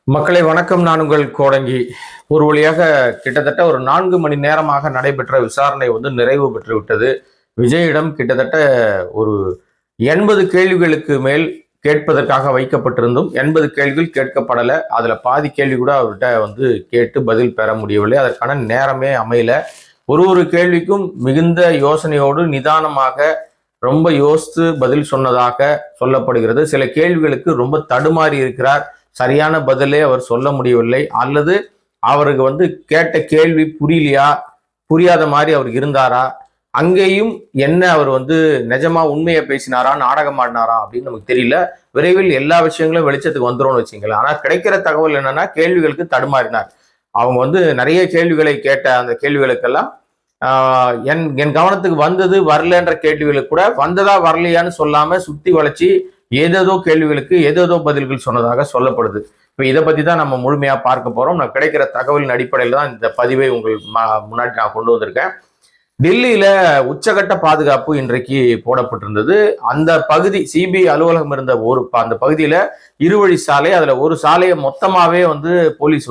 மக்களை வணக்கம். நான் உங்கள் கோடங்கி. ஒரு வழியாக கிட்டத்தட்ட ஒரு 4 மணி நேரமாக நடைபெற்ற விசாரணை நிறைவு பெற்று விட்டது. விஜயிடம் கிட்டத்தட்ட ஒரு 80 கேள்விகளுக்கு மேல் கேட்பதற்காக வைக்கப்பட்டிருந்தும் 80 கேள்விகள் கேட்கப்படலை. அதுல பாதி கேள்வி கூட அவர்கிட்ட கேட்டு பதில் பெற முடியவில்லை. அதற்கான நேரமே அமையல. ஒரு கேள்விக்கும் மிகுந்த யோசனையோடு நிதானமாக ரொம்ப யோசித்து பதில் சொன்னதாக சொல்லப்படுகிறது. சில கேள்விகளுக்கு ரொம்ப தடுமாறி இருக்கிறார். சரியான பதிலே அவர் சொல்ல முடியவில்லை, அல்லது அவருக்கு கேட்ட கேள்வி புரியலையா, புரியாத மாதிரி அவர் இருந்தாரா, அங்கேயும் என்ன அவர் நிஜமா உண்மையை பேசினாரா, நாடகம் ஆடினாரா அப்படின்னு நமக்கு தெரியல. விரைவில் எல்லா விஷயங்களும் வெளிச்சத்துக்கு வந்துரும்னு வச்சுங்களேன். ஆனா கிடைக்கிற தகவல் என்னன்னா, கேள்விகளுக்கு தடுமாறினார். அவங்க நிறைய கேள்விகளை கேட்ட அந்த கேள்விகளுக்கெல்லாம் என் கவனத்துக்கு வந்தது வரலன்ற கேள்விகளுக்கு கூட வந்ததா வரலையான்னு சொல்லாம சுத்தி வளைச்சி ஏதேதோ கேள்விகளுக்கு ஏதேதோ பதில்கள் சொன்னதாக சொல்லப்படுது. இப்ப இதை பத்தி தான் நம்ம முழுமையா பார்க்க போறோம். நான் கிடைக்கிற தகவலின் அடிப்படையில் தான் இந்த பதிவை உங்கள் முன்னாடி நான் கொண்டு வந்திருக்கேன். டெல்லியில உச்சகட்ட பாதுகாப்பு இன்றைக்கு போடப்பட்டிருந்தது. அந்த பகுதி சிபிஐ அலுவலகம் இருந்த அந்த பகுதியில இருவழி சாலை, அதுல ஒரு சாலையை மொத்தமாவே போலீஸ்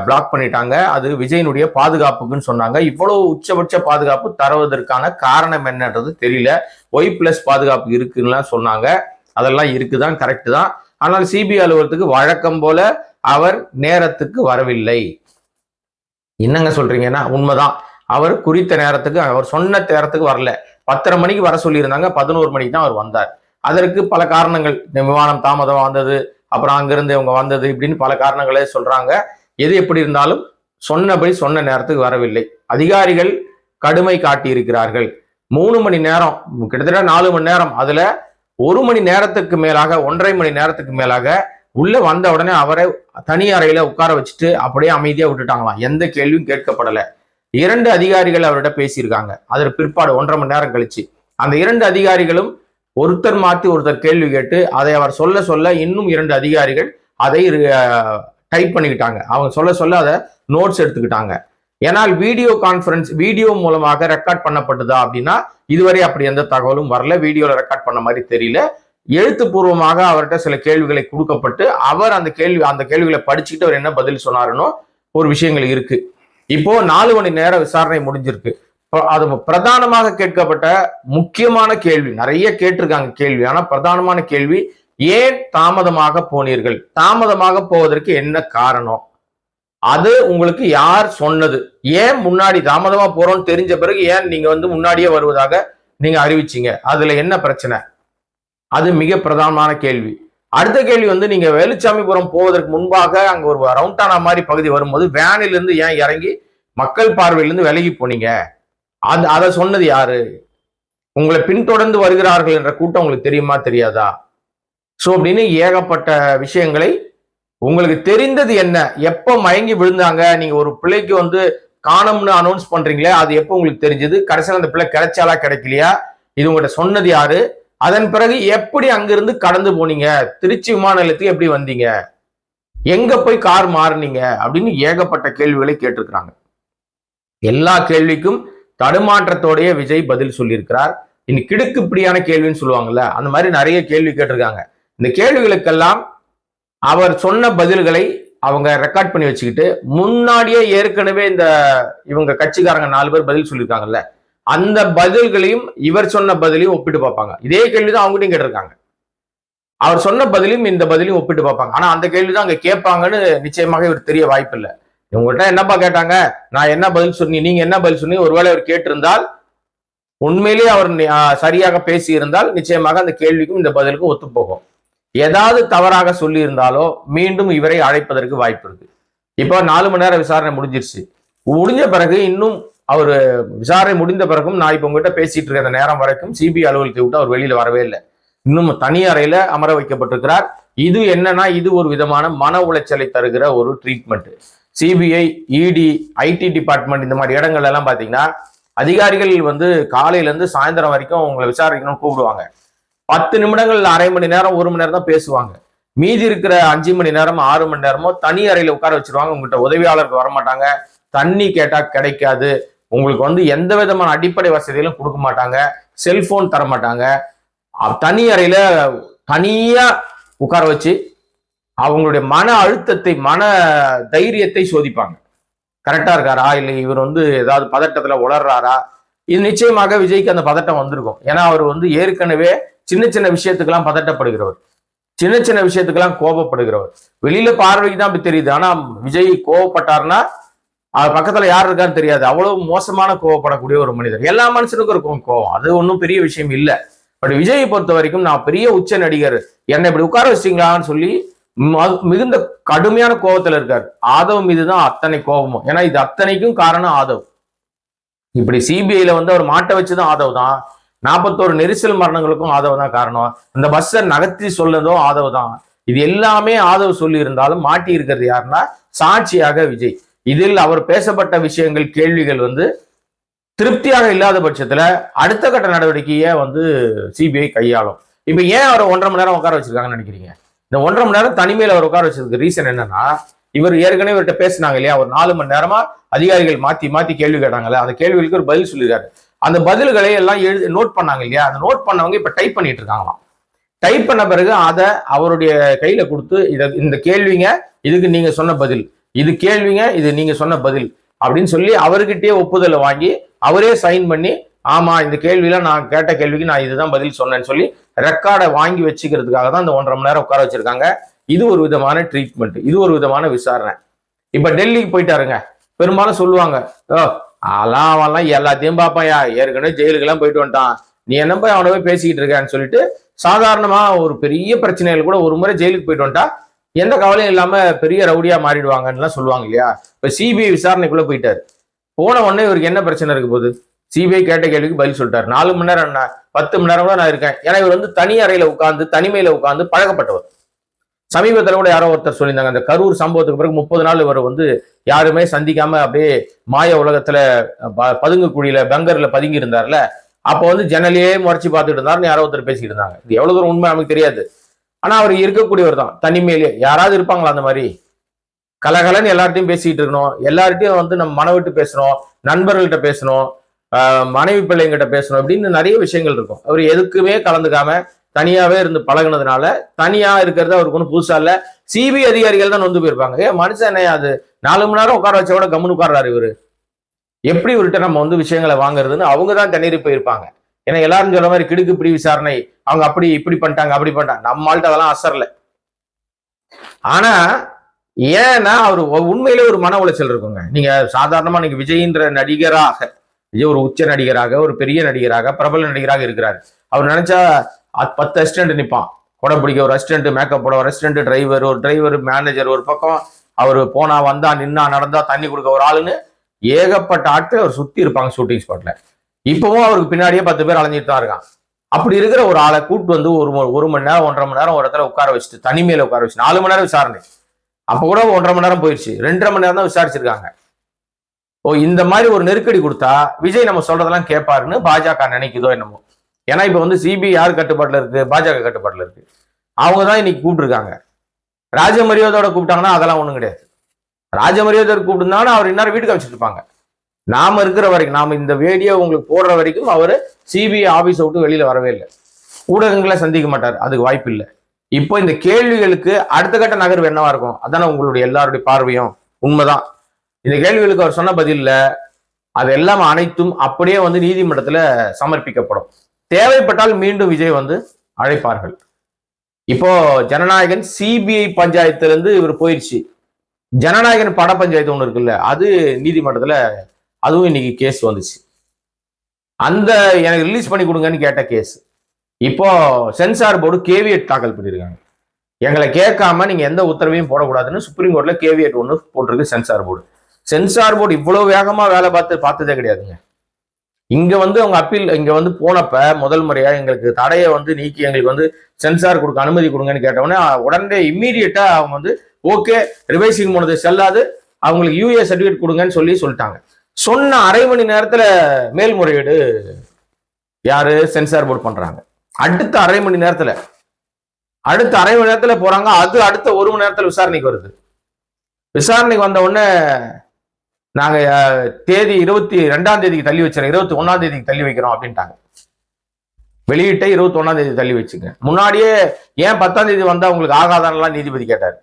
பிளாக் பண்ணிட்டாங்க. அது விஜயனுடைய பாதுகாப்புக்குன்னு சொன்னாங்க. இவ்வளவு உச்சபட்ச பாதுகாப்பு தருவதற்கான காரணம் என்னன்றது தெரியல. Y+ பாதுகாப்பு இருக்குன்னு சொன்னாங்க. அதெல்லாம் இருக்குதான், கரெக்ட் தான். ஆனால் சிபிஐ அலுவலகத்துக்கு வழக்கம் போல அவர் நேரத்துக்கு வரவில்லை. என்னங்க சொல்றீங்கன்னா உண்மைதான். அவர் குறித்த நேரத்துக்கு, அவர் சொன்ன நேரத்துக்கு வரல. 10:30 மணிக்கு வர சொல்லியிருந்தாங்க, 11 மணிக்கு தான் அவர் வந்தார். அதற்கு பல காரணங்கள், விமானம் தாமதம் வந்தது, அப்புறம் அங்கிருந்து இவங்க வந்தது, இப்படின்னு பல காரணங்களே சொல்றாங்க. எது எப்படி இருந்தாலும் சொன்னபடி சொன்ன நேரத்துக்கு வரவில்லை. அதிகாரிகள் கடுமை காட்டி இருக்கிறார்கள். 3 மணி நேரம், கிட்டத்தட்ட 4 மணி நேரம், அதுல 1 மணி நேரத்துக்கு மேலாக, 1.5 மணி நேரத்துக்கு மேலாக உள்ள வந்த உடனே அவரை தனி அறையில உட்கார வச்சுட்டு அப்படியே அமைதியா விட்டுட்டாங்களாம். எந்த கேள்வியும் கேட்கப்படல. 2 அதிகாரிகள் அவர்கிட்ட பேசியிருக்காங்க. அதற்கு பிற்பாடு 1.5 மணி நேரம் கழிச்சு அந்த 2 அதிகாரிகளும் ஒருத்தர் மாத்தி ஒருத்தர் கேள்வி கேட்டு அதை அவர் சொல்ல சொல்ல இன்னும் 2 அதிகாரிகள் அதை டைப் பண்ணிக்கிட்டாங்க. அவங்க சொல்ல சொல்ல அதை நோட்ஸ் எடுத்துக்கிட்டாங்க. ஏனால் வீடியோ கான்ஃபரன்ஸ், வீடியோ மூலமாக ரெக்கார்ட் பண்ணப்பட்டதா அப்படின்னா இதுவரை அப்படி எந்த தகவலும் வரல. வீடியோல ரெக்கார்ட் பண்ண மாதிரி தெரியல. எழுத்துப்பூர்வமாக அவர்கிட்ட சில கேள்விகளை கொடுக்கப்பட்டு அவர் அந்த கேள்விகளை படிச்சுக்கிட்டு அவர் என்ன பதில் சொன்னாருன்னு ஒரு விஷயங்கள் இருக்கு. இப்போ 4 மணி நேரம் விசாரணை முடிஞ்சிருக்கு. அது பிரதானமாக கேட்கப்பட்ட முக்கியமான கேள்வி, நிறைய கேட்டிருக்காங்க கேள்வி. ஆனா பிரதானமான கேள்வி, ஏன் தாமதமாக போனீர்கள்? தாமதமாக போவதற்கு என்ன காரணம்? அது உங்களுக்கு யார் சொன்னது? ஏன் முன்னாடி தாமதமா போறோம்னு தெரிஞ்ச பிறகு ஏன் நீங்க முன்னாடியே வருவதாக நீங்க அறிவிச்சீங்க? அதுல என்ன பிரச்சனை? அது மிக பிரதானமான கேள்வி. அடுத்த கேள்வி நீங்க வேலுச்சாமிபுரம் போவதற்கு முன்பாக அங்க ஒரு ரவுண்டானா மாதிரி பகுதி வரும்போது வேனிலிருந்து ஏன் இறங்கி மக்கள் பார்வையிலிருந்து விலகி போனீங்க? அதை சொன்னது யாரு? உங்களை பின்தொடர்ந்து வருகிறார்கள் என்ற கூட்டம் உங்களுக்கு தெரியுமா, தெரியாதா? சோ அப்படின்னு ஏகப்பட்ட விஷயங்களை, உங்களுக்கு தெரிந்தது என்ன? எப்ப மயங்கி விழுந்தாங்க? நீங்க ஒரு பிள்ளைக்கு காணோம்னு அனௌன்ஸ் பண்றீங்களே, அது எப்ப உங்களுக்கு தெரிஞ்சது? கடைசியில் அந்த பிள்ளை கிடைச்சாலா கிடைக்கலையா? இது உங்கள்கிட்ட சொன்னது யாரு? அதன் பிறகு எப்படி அங்கிருந்து கடந்து போனீங்க? திருச்சி விமான நிலையத்துக்கு எப்படி வந்தீங்க? எங்க போய் கார் மாறுனீங்க? அப்படின்னு ஏகப்பட்ட கேள்விகளை கேட்டிருக்கிறாங்க. எல்லா கேள்விக்கும் தடுமாற்றத்தோடைய விஜய் பதில் சொல்லியிருக்கிறார். இனி கிடுக்குப்படியான கேள்வின்னு சொல்லுவாங்கல்ல, அந்த மாதிரி நிறைய கேள்வி கேட்டிருக்காங்க. இந்த கேள்விகளுக்கெல்லாம் அவர் சொன்ன பதில்களை அவங்க ரெக்கார்ட் பண்ணி வச்சுக்கிட்டு முன்னாடியே ஏற்கனவே இவங்க கட்சிக்காரங்க 4 பேர் பதில் சொல்லியிருக்காங்கல்ல, அந்த பதில்களையும் இவர் சொன்ன பதிலையும் ஒப்பிட்டு பார்ப்பாங்க. இதே கேள்விதான் அவங்ககிட்டையும் கேட்டிருக்காங்க. அவர் சொன்ன பதிலையும் இந்த பதிலையும் ஒப்பிட்டு பார்ப்பாங்க. ஆனா அந்த கேள்விதான் அங்க கேட்பாங்கன்னு நிச்சயமாக இவர் தெரிய வாய்ப்பு இல்லை. உங்கள்கிட்ட என்னப்பா கேட்டாங்க, நான் என்ன பதில் சொன்னீங்க, நீங்க என்ன பதில் சொன்னீங்க? ஒருவேளை அவர் கேட்டிருந்தால், உண்மையிலேயே அவர் சரியாக பேசி இருந்தால் நிச்சயமாக அந்த கேள்விக்கும் இந்த பதிலுக்கும் ஒத்து போகும். ஏதாவது தவறாக சொல்லி இருந்தாலோ மீண்டும் இவரை அழைப்பதற்கு வாய்ப்பு இருக்கு. இப்போ 4 மணி நேரம் விசாரணை முடிஞ்சிருச்சு. முடிஞ்ச பிறகு இன்னும் அவர் விசாரணை முடிந்த பிறகும் நான் இப்ப உங்ககிட்ட பேசிட்டு இருக்க நேரம் வரைக்கும் சிபிஐ அலுவலகத்தை விட்டு அவர் வெளியில வரவே இல்லை. இன்னும் தனி அறையில அமர வைக்கப்பட்டிருக்கிறார். இது என்னன்னா, இது ஒரு விதமான மன உளைச்சலை தருகிற ஒரு ட்ரீட்மெண்ட். சிபிஐ, இடி, ஐடி டிபார்ட்மெண்ட் இந்த மாதிரி இடங்கள் எல்லாம் பாத்தீங்கன்னா அதிகாரிகள் காலையில இருந்து சாயந்தரம் வரைக்கும் உங்களை விசாரிக்கணும்னு கூப்பிடுவாங்க. 10 நிமிடங்கள், அரை மணி நேரம், 1 மணி நேரம் தான் பேசுவாங்க. மீதி இருக்கிற 5 மணி நேரமோ 6 மணி நேரமோ தனி அறையில உட்கார வச்சிருவாங்க. உங்கள்கிட்ட உதவியாளருக்கு வரமாட்டாங்க. தண்ணி கேட்டா கிடைக்காது. உங்களுக்கு எந்த விதமான அடிப்படை வசதிகளும் கொடுக்க மாட்டாங்க. செல்போன் தர மாட்டாங்க. தனி அறையில தனியா உட்கார வச்சு அவங்களுடைய மன அழுத்தத்தை, மன தைரியத்தை சோதிப்பாங்க. கரெக்டா இருக்காரா, இல்லை இவர் வந்து ஏதாவது பதட்டத்துல உளர்றாரா? இது நிச்சயமாக விஜய்க்கு அந்த பதட்டம் வந்திருக்கும். ஏன்னா அவர் வந்து ஏற்கனவே சின்ன சின்ன விஷயத்துக்கெல்லாம் பதட்டப்படுகிறவர், சின்ன சின்ன விஷயத்துக்கெல்லாம் கோபப்படுகிறவர். வெளியில பார்வைக்கு தான் அப்படி தெரியுது. ஆனா விஜய் கோவப்பட்டாருன்னா அவர் பக்கத்துல யார் இருக்கான்னு தெரியாது. அவ்வளவு மோசமான கோவப்படக்கூடிய ஒரு மனிதர். எல்லா மனுஷனுக்கும் இருக்கும் கோவம், அது ஒன்றும் பெரிய விஷயம் இல்லை. பட் விஜயை பொறுத்த வரைக்கும், நான் பெரிய உச்ச நடிகர், என்னை இப்படி உட்கார வச்சிட்டீங்களான்னு சொல்லி மிகுந்த கடுமையான கோபத்துல இருக்காரு. ஆதவ் மீதுதான் அத்தனை கோபமும். ஏன்னா இது அத்தனைக்கும் காரணம் ஆதவ். இப்படி சிபிஐல வந்து அவர் மாட்ட வச்சதும் ஆதவ் தான். 41 நெரிசல் மரணங்களுக்கும் ஆதவ் தான் காரணம். அந்த பஸ்ஸை நகர்த்தி சொல்லதும் ஆதவ் தான். இது எல்லாமே ஆதவ் சொல்லி இருந்தாலும் மாட்டி இருக்கிறது யாருன்னா சாட்சியாக விஜய். இதில் அவர் பேசப்பட்ட விஷயங்கள், கேள்விகள் வந்து திருப்தியாக இல்லாத பட்சத்துல அடுத்த கட்ட நடவடிக்கையை வந்து சிபிஐ கையாளும். இப்ப ஏன் அவரை 1.5 மணி நேரம் உட்கார வச்சிருக்காங்கன்னு நினைக்கிறீங்க? இந்த 1.5 மணி நேரம் தனிமையில அவர் உட்கார வச்சதுக்கு ரீசன் என்னன்னா, இவர் ஏற்கனவே இவர்கிட்ட பேசினாங்க இல்லையா, ஒரு 4 மணி நேரமா அதிகாரிகள் மாத்தி மாத்தி கேள்வி கேட்டாங்கல்ல, அந்த கேள்விகளுக்கு ஒரு பதில் சொல்லிருக்காரு. அந்த பதில்களை எல்லாம் நோட் பண்ணாங்க இல்லையா, அந்த நோட் பண்ணவங்க இப்ப டைப் பண்ணிட்டு இருக்காங்களாம். டைப் பண்ண பிறகு அதை அவருடைய கையில கொடுத்து, இந்த கேள்விங்க இதுக்கு நீங்க சொன்ன பதில், இது கேள்விங்க இது நீங்க சொன்ன பதில் அப்படின்னு சொல்லி அவர்கிட்டயே ஒப்புதலை வாங்கி அவரே சைன் பண்ணி, ஆமா இந்த கேள்வியில நான் கேட்ட கேள்விக்கு நான் இதுதான் பதில் சொன்னேன்னு சொல்லி ரெக்கார்டை வாங்கி வச்சுக்கிறதுக்காக தான் இந்த 1.5 மணி நேரம் உட்கார வச்சிருக்காங்க. இது ஒரு விதமான ட்ரீட்மெண்ட், இது ஒரு விதமான விசாரணை. இப்ப டெல்லிக்கு போயிட்டாருங்க, பெரும்பாலும் சொல்லுவாங்க, அவன்லாம் எல்லாத்தையும் பார்ப்பாயா, ஏற்கனவே ஜெயிலுக்கெல்லாம் போயிட்டு வந்துட்டான், நீ என்ன போய் அவனை போய் பேசிக்கிட்டு இருக்கான்னு சொல்லிட்டு சாதாரணமா ஒரு பெரிய பிரச்சனைகள் கூட ஒரு முறை ஜெயிலுக்கு போயிட்டு வந்துட்டா எந்த கவலையும் இல்லாம பெரிய ரவுடியா மாறிடுவாங்கன்னு சொல்லுவாங்க இல்லையா. இப்ப சிபிஐ விசாரணைக்குள்ள போயிட்டாரு. போன உடனே இவருக்கு என்ன பிரச்சனை இருக்கு போகுது? சிபிஐ கேட்ட கேள்விக்கு பதில் சொல்லிட்டாரு. 4 மணி நேரம் என்ன, 10 மணி நேரம் கூட நான் இருக்கேன். ஏன்னா இவர் வந்து தனி அறையில உட்கார்ந்து தனிமையில உட்கார்ந்து பழக்கப்பட்டவர். சமீபத்தில் கூட யாரோ ஒருத்தர் சொல்லியிருந்தாங்க, அந்த கரூர் சம்பவத்துக்கு பிறகு 30 நாள் இவர் வந்து யாருமே சந்திக்காம அப்படியே மாய உலகத்துல பதுங்கு குழியில பங்கர்ல பதுங்கி இருந்தார்ல, அப்போ வந்து ஜன்னலையே முறைச்சு பார்த்துட்டு இருந்தாருன்னு யாரோ ஒருத்தர் பேசிக்கிட்டு இருந்தாங்க. இது எவ்வளவு தூரம் உண்மை நமக்கு தெரியாது. ஆனா அவர் இருக்கக்கூடியவர் தான் தனிமையிலேயே. யாராவது இருப்பாங்களா அந்த மாதிரி கலகலன்னு எல்லார்ட்டையும் பேசிக்கிட்டு இருக்கணும், எல்லார்ட்டையும் வந்து நம்ம மன விட்டு பேசணும், நண்பர்கள்ட்ட பேசணும், மனைவி பிள்ளைங்கிட்ட பேசணும் அப்படின்னு நிறைய விஷயங்கள் இருக்கும். அவர் எதுக்குமே கலந்துக்காம தனியாவே இருந்து பழகுனதுனால தனியா இருக்கிறது அவருக்கு ஒன்றும் புதுசா இல்ல. சிபிஐ அதிகாரிகள் தான் வந்து போயிருப்பாங்க. மனுஷன் என்ன அது 4 மணி நேரம் உட்கார வச்ச கூட கம்முன்னு உட்கார்றாரு இவரு, எப்படி இவர்கிட்ட நம்ம வந்து விஷயங்களை வாங்குறதுன்னு அவங்க தான் திணறி போயிருப்பாங்க. ஏன்னா எல்லாரும் சொல்ற மாதிரி கிடுக்கு இப்படி விசாரணை, அவங்க அப்படி இப்படி பண்ணிட்டாங்க அப்படி பண்ணிட்டாங்க, நம்மள்ட்ட அதெல்லாம் அசரல. ஆனா ஏன்னா அவர் உண்மையிலே ஒரு மன உளைச்சல் இருக்குங்க. நீங்க சாதாரணமா நீங்க விஜய்ன்ற நடிகராக, விஜய் ஒரு உச்ச நடிகராக, ஒரு பெரிய நடிகராக, பிரபல நடிகராக இருக்கிறாரு. அவர் நினைச்சா 10 அசிஸ்டன்ட் நிற்பான், கொடை பிடிக்க ஒரு அசிஸ்டன்ட், மேக்கப் போட ஒரு அசிஸ்டன்ட், டிரைவர் ஒரு டிரைவர், மேனேஜர் ஒரு பக்கம், அவர் போனா வந்தா நின்னா நடந்தா தண்ணி கொடுக்க ஒரு ஆளுன்னு ஏகப்பட்ட ஆட்கள் அவர் சுத்தி இருப்பாங்க ஷூட்டிங் ஸ்பாட்ல. இப்பவும் அவருக்கு பின்னாடியே 10 பேர் அலைஞ்சிட்டு தான் இருக்கான். அப்படி இருக்கிற ஒரு ஆளை கூட்டு வந்து ஒரு மணி நேரம் 1.5 மணி நேரம் ஒரு இடத்துல உட்கார வச்சுட்டு தனிமையில உட்கார வச்சு 4 மணி நேரம் விசாரணை. அப்ப கூட 1.5 மணி நேரம் போயிடுச்சு, 2.5 மணி நேரம் தான் விசாரிச்சிருக்காங்க. இந்த மாதிரி ஒரு நெருக்கடி கொடுத்தா விஜய் நம்ம சொல்றதெல்லாம் கேட்பாருன்னு பாஜக நினைக்குதோ என்னமோ. ஏன்னா இப்ப வந்து சிபிஐ யார் கட்டுப்பாட்டுல இருக்கு? பாஜக கட்டுப்பாட்டுல இருக்கு. அவங்க தான் இன்னைக்கு கூப்பிட்டுருக்காங்க. ராஜ மரியாதையோட கூப்பிட்டாங்கன்னா அதெல்லாம் ஒண்ணும் கிடையாது. ராஜ மரியாதை கூப்பிட்டுருந்தாங்கன்னா அவர் இன்னொரு வீட்டுக்கு வச்சுட்டு இருப்பாங்க. நாம இருக்கிற வரைக்கும், நாம இந்த வீடியோ உங்களுக்கு போடுற வரைக்கும் அவர் சிபிஐ ஆபீஸை விட்டு வெளியில வரவே இல்லை, ஊடகங்களை சந்திக்க மாட்டார், அதுக்கு வாய்ப்பு இல்லை. இப்போ இந்த கேள்விகளுக்கு அடுத்த கட்ட நகர்வு என்னவா இருக்கும்? அதான உங்களுடைய எல்லாருடைய பார்வையும். உண்மைதான், இந்த கேள்விகளுக்கு அவர் சொன்ன பதில்ல அது எல்லாம் அனைத்தும் அப்படியே வந்து நீதிமன்றத்துல சமர்ப்பிக்கப்படும். தேவைப்பட்டால் மீண்டும் விஜய் வந்து அழைப்பார்கள். இப்போ ஜனநாயகன் சிபிஐ பஞ்சாயத்துல இவர் போயிடுச்சு. ஜனநாயகன் பட பஞ்சாயத்து ஒண்ணு இருக்குல்ல, அது நீதிமன்றத்துல அதுவும் இன்னைக்கு கேஸ் வந்துச்சு. அந்த எனக்கு ரிலீஸ் பண்ணி கொடுங்கன்னு கேட்ட கேஸ் இப்போ சென்சார் போர்டு கேவியட் தாக்கல் பண்ணியிருக்காங்க. எங்களை கேட்காம நீங்க எந்த உத்தரவையும் போடக்கூடாதுன்னு சுப்ரீம் கோர்ட்ல கேவியட் ஒன்று போட்டிருக்கு சென்சார் போர்டு. சென்சார் போர்டு இவ்வளவு வேகமா வேலை பார்த்ததே கிடையாதுங்க. இங்க வந்து அவங்க அப்பீல் இங்க வந்து போனப்ப முதல் முறையா எங்களுக்கு தடையை வந்து நீக்கி எங்களுக்கு வந்து சென்சார் கொடுக்க அனுமதி கொடுங்கன்னு கேட்டவுடனே உடனே இம்மீடியட்டா அவங்க வந்து ஓகே ரிவைசிங் போனது செல்லாது, அவங்களுக்கு யூஏ சர்டிபிகேட் கொடுங்கன்னு சொல்லிட்டாங்க. சொன்ன அரை மணி நேரத்துல மேல்முறையீடு யாரு சென்சார் போர்டு பண்றாங்க. அடுத்த அரை மணி நேரத்துல போறாங்க. அது அடுத்த 1 மணி நேரத்துல விசாரணைக்கு வருது. விசாரணைக்கு வந்த உடனே நாங்க தேதி 22ஆம் தேதிக்கு தள்ளி வச்சிடறோம், 21ஆம் தேதிக்கு தள்ளி வைக்கிறோம் அப்படின்ட்டாங்க. வெளியிட்ட 21ஆம் தேதி தள்ளி வச்சுங்க. முன்னாடியே ஏன் 10ஆம் தேதி வந்தா உங்களுக்கு ஆகாதான்லாம் நீதிபதி கேட்டார்.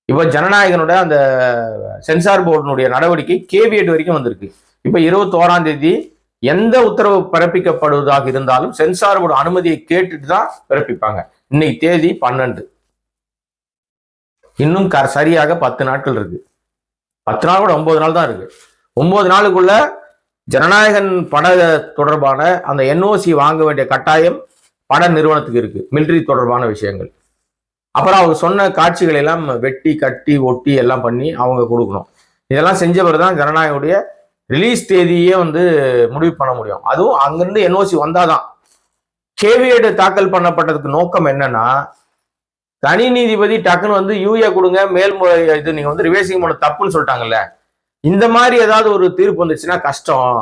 இப்போ ஜனநாயகனோட அந்த சென்சார் போர்டினுடைய நடவடிக்கை கேவியட் வரைக்கும் வந்திருக்கு. இப்போ 21ஆம் தேதி எந்த உத்தரவு பிறப்பிக்கப்படுவதாக இருந்தாலும் சென்சார் போர்டு அனுமதியை கேட்டுட்டு தான் பிறப்பிப்பாங்க. இன்னைக்கு தேதி 12, இன்னும் சரியாக 10 நாட்கள் இருக்கு. 10 நாள் கூட 9 நாள் தான் இருக்கு. 9 நாளுக்குள்ள ஜனநாயகன் பட தொடர்பான அந்த என்ஓசி வாங்க வேண்டிய கட்டாயம் பட நிறுவனத்துக்கு இருக்கு. மிலிட்டரி தொடர்பான விஷயங்கள். அப்புறம் அவங்க சொன்ன காட்சிகளை எல்லாம் வெட்டி கட்டி ஒட்டி எல்லாம் பண்ணி அவங்க கொடுக்கணும். இதெல்லாம் செஞ்ச பிறகுதான் ஜனநாயகனுடைய ரிலீஸ் தேதியே முடிவு பண்ண முடியும். அதுவும் அங்கிருந்து என்ஓசி வந்தாதான். கேவியட் தாக்கல் பண்ணப்பட்டதுக்கு நோக்கம் என்னன்னா, தனி நீதிபதி டக்குன்னு யூஏ கொடுங்க, மேல்முறை இது நீங்க ரிவைசிங் பண்ண தப்புன்னு சொல்லிட்டாங்கல்ல, இந்த மாதிரி ஏதாவது ஒரு தீர்ப்பு வந்துச்சுன்னா கஷ்டம்,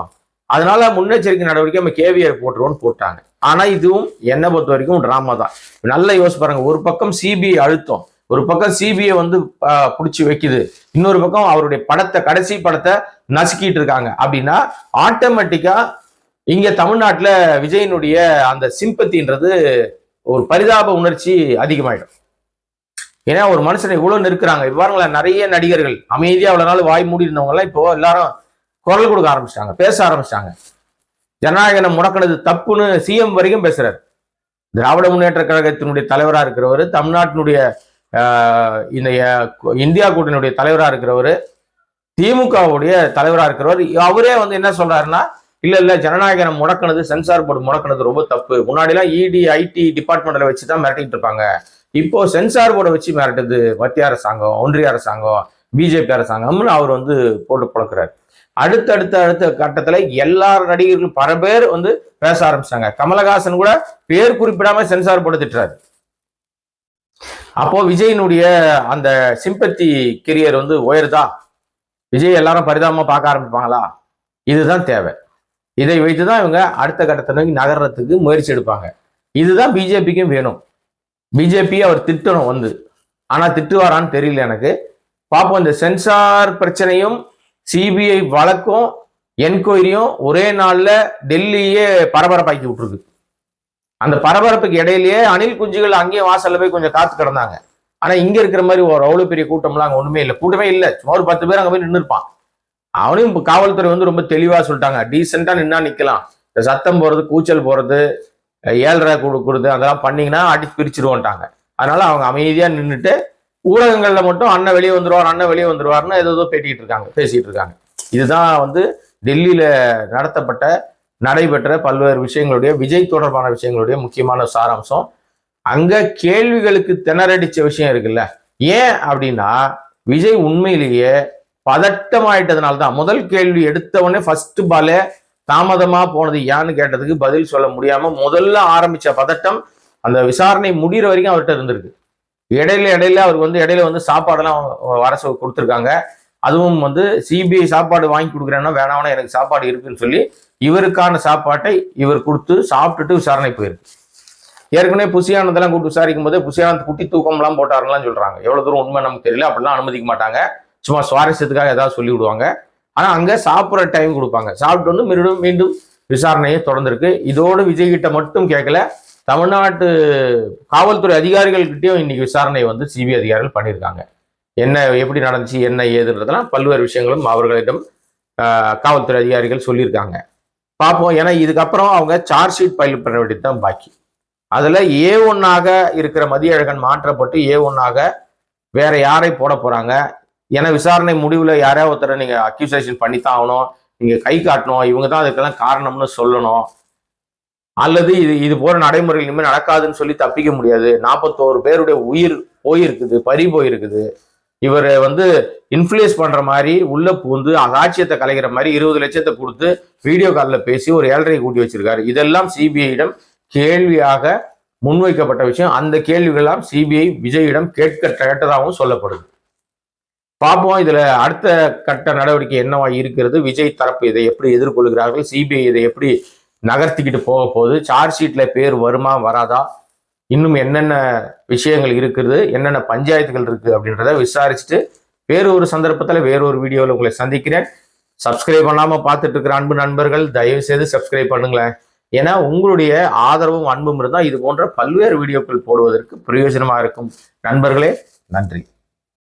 அதனால முன்னெச்சரிக்கை நடவடிக்கை நம்ம கேவியட் போட்டுருவோம்னு போட்டாங்க. ஆனா இதுவும் என்னை பொறுத்த வரைக்கும் டிராமா தான். நல்ல யோசிச்சு பாருங்க. ஒரு பக்கம் சிபிஐ அழுத்தம், ஒரு பக்கம் சிபிஐ பிடிச்சி வைக்குது, இன்னொரு பக்கம் அவருடைய படத்தை கடைசி படத்தை நசுக்கிட்டு இருக்காங்க. அப்படின்னா ஆட்டோமேட்டிக்கா இங்க தமிழ்நாட்டுல விஜயனுடைய அந்த சிம்பத்தின்றது ஒரு பரிதாப உணர்ச்சி அதிகமாயிடும். ஏன்னா ஒரு மனுஷனை இவ்வளவு நிற்கிறாங்க. இவ்வாறுங்களா நிறைய நடிகர்கள் அமைதியா அவ்வளவு நாள் வாய் மூடி இருந்தவங்க எல்லாம் இப்போ எல்லாரும் குரல் கொடுக்க ஆரம்பிச்சிட்டாங்க, பேச ஆரம்பிச்சிட்டாங்க. ஜனநாயகனை முடக்கினது தப்புன்னு சிஎம் வரைக்கும் பேசுறாரு. திராவிட முன்னேற்ற கழகத்தினுடைய தலைவராக இருக்கிறவர், தமிழ்நாட்டினுடைய இந்த இந்தியா கூட்டணியுடைய தலைவராக இருக்கிறவர், திமுகவுடைய தலைவராக இருக்கிறவர், அவரே என்ன சொல்றாருன்னா, இல்ல ஜனநாயகனை முடக்கினது, சென்சார் போர்டு முடக்கினது ரொம்ப தப்பு. முன்னாடிலாம் இடி ஐடி டிபார்ட்மெண்ட்ல வச்சுதான் மிரட்டிட்டு இருப்பாங்க. இப்போ சென்சார் போர்டை வச்சு மிரட்டுது மத்திய அரசாங்கம், ஒன்றிய அரசாங்கம், பிஜேபி அரசாங்கம்னு அவர் போட்டு பழக்கிறார். அடுத்த கட்டத்துல எல்லா நடிகர்களும் பல பேர் பேச ஆரம்பிச்சாங்க. கமலஹாசன் கூட பேர் குறிப்பிடாம சென்சார் போர்டு திட்டுறாரு. அப்போ விஜயனுடைய அந்த சிம்பத்தி கெரியர் உயருதா? விஜய் எல்லாரும் பரிதாபமா பார்க்க ஆரம்பிப்பாங்களா? இதுதான் தேவை. இதை வைத்துதான் இவங்க அடுத்த கட்டத்தை நகர்றதுக்கு முயற்சி எடுப்பாங்க. இதுதான் பிஜேபிக்கும் வேணும். பிஜேபி அவர் திட்டணும் ஆனா திட்டுவாரான்னு தெரியல எனக்கு. பார்ப்போம். இந்த சென்சார் பிரச்சனையும் சிபிஐ வழக்கும் என்கொயரியும் ஒரே நாள்ல டெல்லியே பரபரப்பாக்கி விட்டுருக்கு. அந்த பரபரப்புக்கு இடையிலேயே அணில் குஞ்சுகள் அங்கேயே வாசல்ல போய் கொஞ்சம் காத்து கிடந்தாங்க. ஆனா இங்க இருக்கிற மாதிரி ஒரு அவ்வளவு பெரிய கூட்டம்லாம் அங்க ஒண்ணுமே இல்லை. கூட்டமே இல்லை. சும்மா ஒரு 10 பேர் அங்க போய் நின்று இருப்பான். அவனையும் காவல்துறை ரொம்ப தெளிவா சொல்லிட்டாங்க, டீசெண்டா நின்னா நிக்கலாம். இந்த சத்தம் போறது, கூச்சல் போறது, 7.5 கொடுக்குறது அதெல்லாம் பண்ணீங்கன்னா அடிச்சு பிரிச்சிருவோன்ட்டாங்க. அதனால அவங்க அமைதியா நின்றுட்டு ஊடகங்கள்ல மட்டும் அண்ணன் வெளியே வந்துருவாருன்னு ஏதோ பேசிட்டு இருக்காங்க. இதுதான் டெல்லியில நடைபெற்ற பல்வேறு விஷயங்களுடைய விஜய் தொடர்பான விஷயங்களுடைய முக்கியமான சாராம்சம். அங்க கேள்விகளுக்கு திணறடிச்ச விஷயம் இருக்குல்ல. ஏன் அப்படின்னா விஜய் உண்மையிலேயே பதட்டமாயிட்டதுனால்தான். முதல் கேள்வி எடுத்தவொடனே ஃபர்ஸ்ட் பாலே தாமதமா போனது ஏன்னு கேட்டதுக்கு பதில் சொல்ல முடியாம முதல்ல ஆரம்பிச்ச பதட்டம் அந்த விசாரணை முடிகிற வரைக்கும் அவர்கிட்ட இருந்திருக்கு. இடையில அவருக்கு இடையில சாப்பாடெல்லாம் வர கொடுத்துருக்காங்க. அதுவும் சிபிஐ சாப்பாடு வாங்கி கொடுக்குறேன்னா வேணாம்னா எனக்கு சாப்பாடு இருக்குன்னு சொல்லி இவருக்கான சாப்பாட்டை இவர் கொடுத்து சாப்பிட்டுட்டு விசாரணை போயிருக்கு. ஏற்கனவே புசியானதெல்லாம் கூப்பிட்டு விசாரிக்கும் போதே புசியானந்த் குட்டி தூக்கம்லாம் போட்டாருலாம் சொல்றாங்க. எவ்வளவு தூரம் உண்மை நமக்கு தெரியல. அப்படிலாம் அனுமதிக்க மாட்டாங்க. சும்மா சுவாரஸ்யத்துக்காக ஏதாவது சொல்லி விடுவாங்க. ஆனா அங்க சாப்பிட்ற டைம் கொடுப்பாங்க. சாப்பிட்டு மீண்டும் விசாரணையை தொடர்ந்துருக்கு. இதோடு விஜய் கிட்ட மட்டும் கேட்கல, தமிழ்நாட்டு காவல்துறை அதிகாரிகள்கிட்டையும் இன்னைக்கு விசாரணை சிபிஐ அதிகாரிகள் பண்ணியிருக்காங்க. என்ன எப்படி நடந்துச்சு, என்ன ஏதுன்றதெல்லாம் பல்வேறு விஷயங்களும் அவர்களிடம் காவல்துறை அதிகாரிகள் சொல்லியிருக்காங்க. பார்ப்போம். ஏன்னா இதுக்கப்புறம் அவங்க சார்ஜ் ஷீட் ஃபைல் பண்ண வேண்டியது தான் பாக்கி. அதுல A1 இருக்கிற மதியழகன் மாற்றப்பட்டு A1 வேற யாரை போட போறாங்க? ஏன்னா விசாரணை முடிவுல யாரையா ஒருத்தரை நீங்க அக்யூசேஷன் பண்ணித்தான் ஆகணும், நீங்க கை காட்டணும், இவங்க தான் அதுக்கெல்லாம் காரணம்னு சொல்லணும். அல்லது இது போற நடைமுறைகள் இனிமேல் நடக்காதுன்னு சொல்லி தப்பிக்க முடியாது. 41 பேருடைய உயிர் போயிருக்குது, பறி போயிருக்குது. இவர் இன்ஃபுளுயன்ஸ் பண்ற மாதிரி உள்ள பூந்து சாட்சியத்தை கலைக்கிற மாதிரி 20 லட்சத்தை கொடுத்து வீடியோ காலில் பேசி ஒரு 7.5 கூட்டி வச்சிருக்காரு. இதெல்லாம் சிபிஐயிடம் கேள்வியாக முன்வைக்கப்பட்ட விஷயம். அந்த கேள்விகள்லாம் சிபிஐ விஜயிடம் கேட்டதாகவும் சொல்லப்படுது. பார்ப்போம் இதுல அடுத்த கட்ட நடவடிக்கை என்னவா இருக்கிறது, விஜய் தரப்பு இதை எப்படி எதிர்கொள்கிறார்கள், சிபிஐ இதை எப்படி நகர்த்திக்கிட்டு போக போகுது, சார்ஜ் ஷீட்ல பேர் வருமா வராதா, இன்னும் என்னென்ன விஷயங்கள் இருக்குது, என்னென்ன பஞ்சாயத்துகள் இருக்கு அப்படின்றத விசாரிச்சுட்டு வேறொரு சந்தர்ப்பத்தில் வேறொரு வீடியோவில் உங்களை சந்திக்கிறேன். சப்ஸ்கிரைப் பண்ணாம பார்த்துட்டு இருக்கிற அன்பு நண்பர்கள் தயவு செய்து சப்ஸ்கிரைப் பண்ணுங்களேன். ஏன்னா உங்களுடைய ஆதரவும் அன்பும் இருந்தால் இது போன்ற பல்வேறு வீடியோக்கள் போடுவதற்கு பிரயோஜனமாக இருக்கும். நண்பர்களே, நன்றி.